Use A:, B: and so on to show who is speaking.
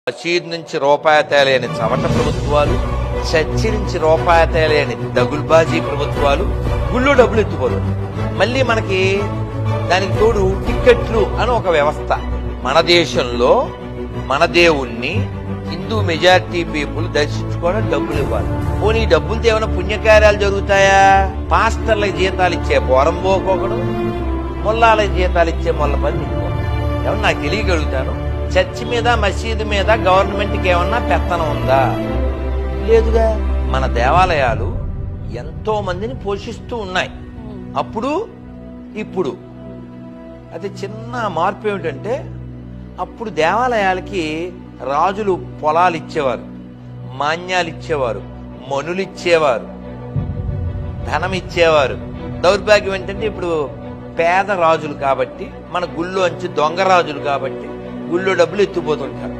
A: మసీద్ నుంచి రూపాయి తేలేని చవట ప్రభుత్వాలు, చర్చి నుంచి రూపాయి తేలేని దగుల్బాజీ ప్రభుత్వాలు గుళ్ళు డబ్బులు ఎత్తుకోదు. మళ్ళీ మనకి దానికి తోడు టిక్కెట్లు అని ఒక వ్యవస్థ. మన దేశంలో మన దేవుణ్ణి హిందూ మెజారిటీ పీపుల్ దర్శించుకోవడం డబ్బులు ఇవ్వాలి. పోనీ డబ్బులతో ఏమైనా పుణ్యకార్యాలు జరుగుతాయా? పాస్టర్లకు జీతాలు ఇచ్చే పోరంబోకొకడు, ముల్లాలకు జీతాలు ఇచ్చే మొల్ల పని ఏమన్నా నాకు తెలియగలుగుతాను. చర్చి మీద మసీదు మీద గవర్నమెంట్కి ఏమన్నా పెత్తనం ఉందా? లేదుగా. మన దేవాలయాలు ఎంతో మందిని పోషిస్తూ ఉన్నాయి. అప్పుడు ఇప్పుడు అది చిన్న మార్పు ఏమిటంటే, అప్పుడు దేవాలయాలకి రాజులు పొలాలు ఇచ్చేవారు, మాన్యాలు ఇచ్చేవారు, మనులు ఇచ్చేవారు, ధనం ఇచ్చేవారు. దౌర్భాగ్యం ఏంటంటే ఇప్పుడు పేద రాజులు కాబట్టి, మన గుళ్ళోంచి దొంగ రాజులు కాబట్టి గుళ్ళో డబ్బులు ఎత్తుపోతుంటారు.